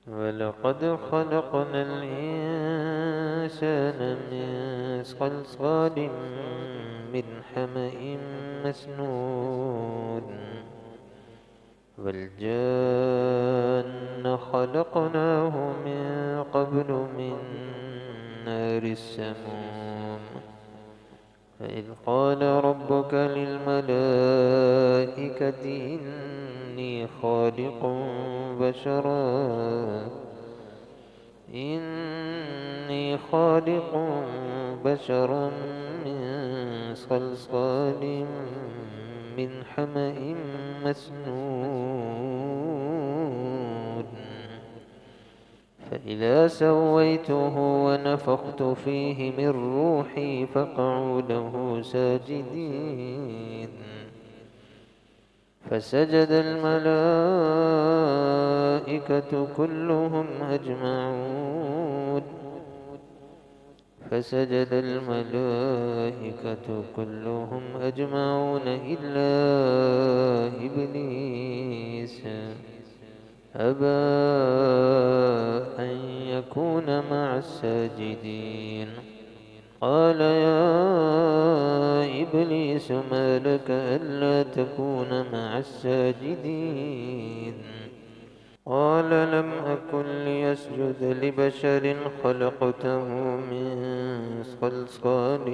ولقد خلقنا الإنسان من صلصال من حمأ مسنون والجان خلقناه من قبل من نار السموم فإذ قال ربك للملائكة بشرا إني خالق بشرا من صلصال من حمأ مسنون فإذا سويته ونفخت فيه من روحي فقعوا له ساجدين فسجد الملائكة كلهم أجمعون إلا إبليس أبى أن يكون مع الساجدين قال يا إبليس ما لك ألا تكون مع الساجدين قال لم أكن ليسجد لبشر خلقته من صلصال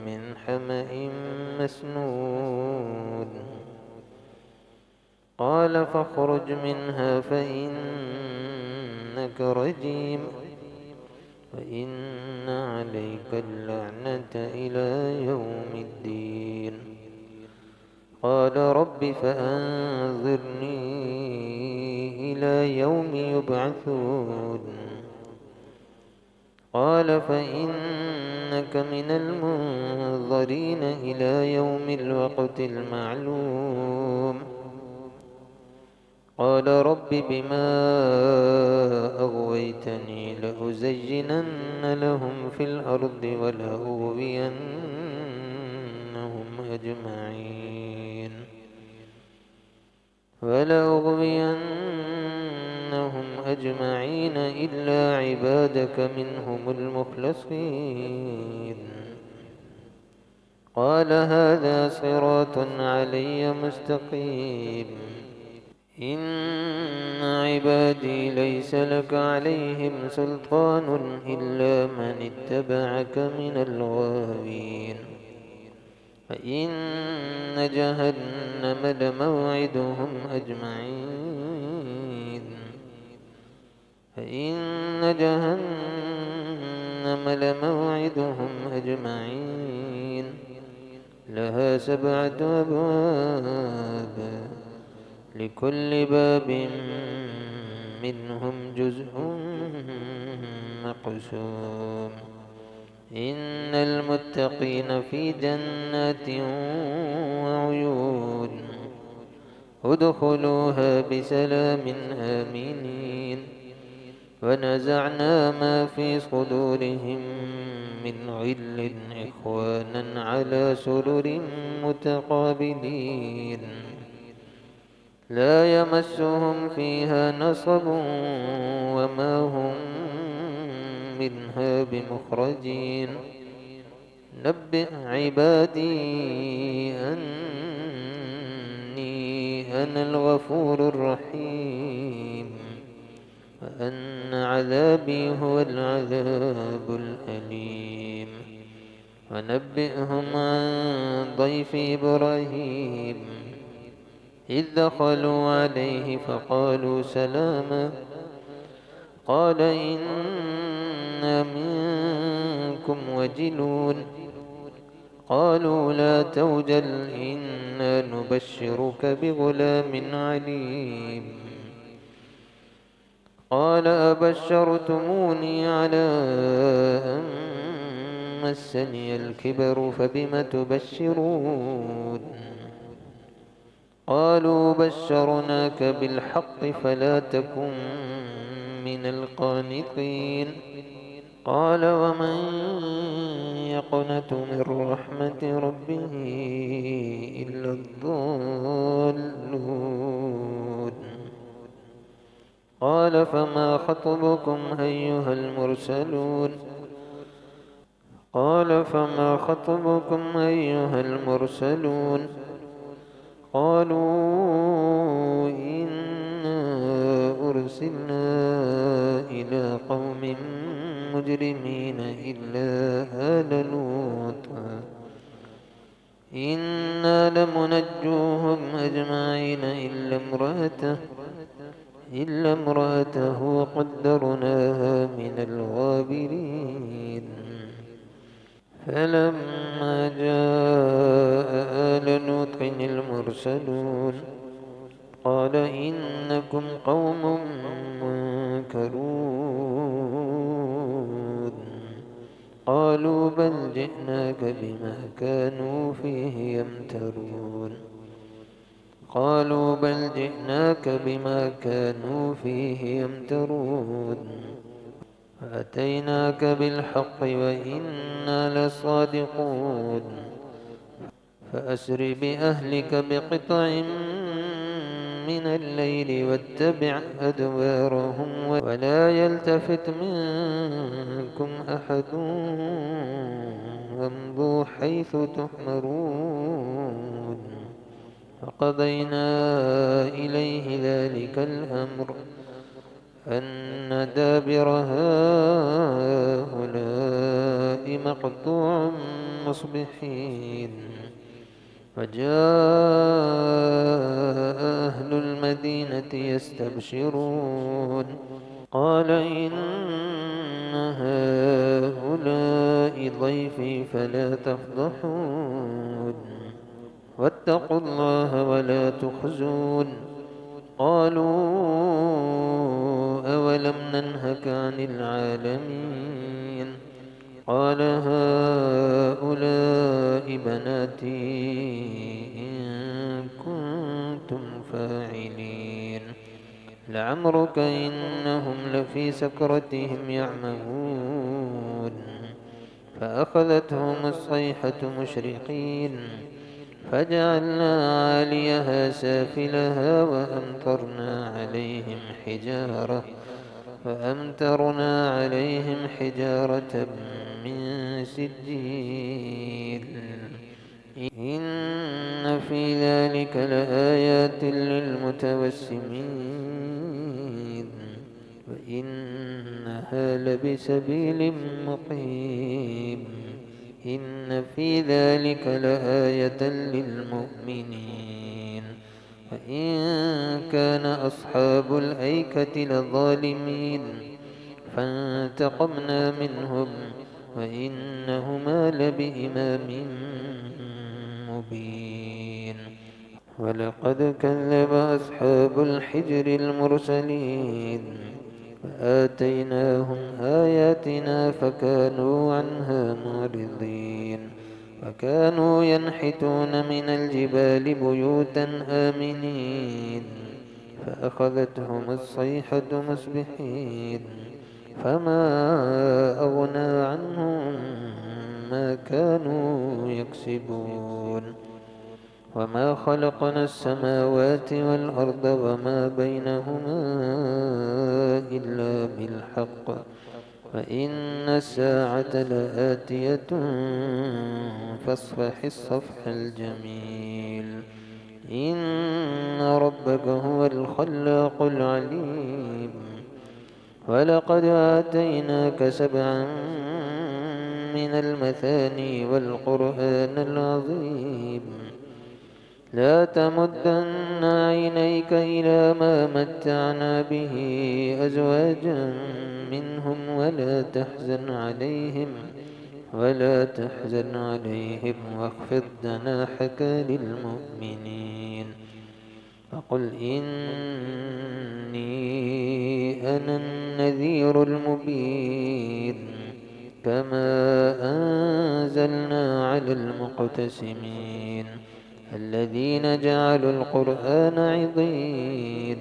من حمأ مسنون قال فاخرج منها فإنك رجيم وإن عليك اللعنة إلى يوم الدين قال رب فأنظرني إلى يوم يبعثون قال فإنك من المنظرين إلى يوم الوقت المعلوم قال رب بما أغويتني لأزينن لهم في الأرض ولأغوينهم أجمعين إلا عبادك منهم المخلصين قال هذا صراط علي مستقيم إن عبادي ليس لك عليهم سلطان إلا من اتبعك من الغاوين فإن جهنم لموعدهم أجمعين لها 7 أبواب لكل باب منهم جزء مقسوم إن المتقين في جنات وعيون ادخلوها بسلام آمنين ونزعنا ما في صدورهم من غل إخوانا على سرر متقابلين لا يمسهم فيها نصب وما هم منها بمخرجين نبئ عبادي أني أنا الغفور الرحيم وأن عذابي هو العذاب الأليم ونبئهم عن ضيف إبراهيم إذ دخلوا عليه فقالوا سلاما قال إنا منكم وجلون قالوا لا توجل إنا نبشرك بغلام عليم قال أبشرتموني على أن مسني الكبر فبم تبشرون قالوا بشرناك بالحق فلا تكن من القانطين قال ومن يقنت من رحمة ربه إلا الضالون قال فما خطبكم أيها المرسلون قال فما خطبكم أيها المرسلون قالوا إنا أرسلنا إلى قوم مجرمين إلا آل لوط إنا لمنجوهم أجمعين إلا امرأته قدرناها من الغابرين فلما جاء آل لوط المرسلون قال إنكم قوم منكرون قالوا بل جئناك بما كانوا فيه يمترون فأتيناك بالحق وإنا لصادقون فأسر بأهلك بقطع من الليل واتبع أدبارهم ولا يلتفت منكم أحد وامضوا حيث تحمرون فقضينا إليه ذلك الأمر أن دابر هؤلاء مقطوع مصبحين فجاء أهل المدينة يستبشرون قال إن هؤلاء ضيفي فلا تفضحون واتقوا الله ولا تخزون قالوا أولم ننهك عن العالمين قال هؤلاء بناتي إن كنتم فاعلين لعمرك إنهم لفي سكرتهم يعمهون فأخذتهم الصيحة مشرقين فجعلنا عاليها سافلها وأمطرنا عليهم حجارة من سجيل إن في ذلك لآيات للمتوسمين وإنها لبسبيل مقيم إن في ذلك لآية للمؤمنين وإن كان أصحاب الأيكة لظالمين فانتقمنا منهم وإنهما لبإمام مبين ولقد كذب أصحاب الحجر المرسلين فآتيناهم آياتنا فكانوا عنها معرضين وكانوا ينحتون من الجبال بيوتا آمنين فأخذتهم الصيحة مصبحين فما أغنى عنهم ما كانوا يكسبون وما خلقنا السماوات والأرض وما بينهما إلا بالحق وإن الساعة لآتية فاصفح الصفح الجميل إن ربك هو الخلاق العليم ولقد آتيناك سبعا من المثاني والقرآن العظيم لا تمدن عينيك إلى ما متعنا به أزواجا منهم ولا تحزن عليهم واخفض جناحك للمؤمنين فقل إني أنا النذير المبين كما أنزلنا على المقتسمين الذين جعلوا القرآن عضين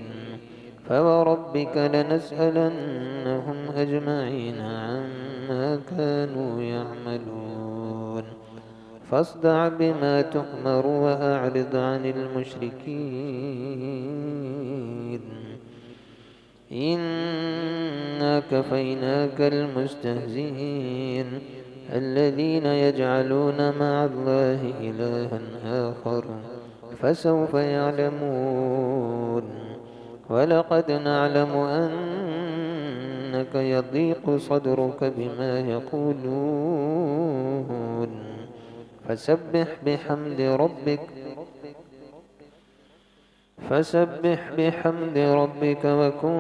فوربك لنسألنهم أجمعين عما كانوا يعملون فاصدع بما تؤمر وأعرض عن المشركين إنا كفيناك المستهزئين الذين يجعلون مع الله إلها آخر فسوف يعلمون ولقد نعلم أنك يضيق صدرك بما يقولون فسبح بحمد ربك وكن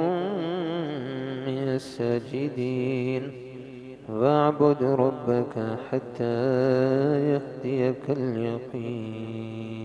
من الساجدين واعبد ربك حتى يهديك اليقين.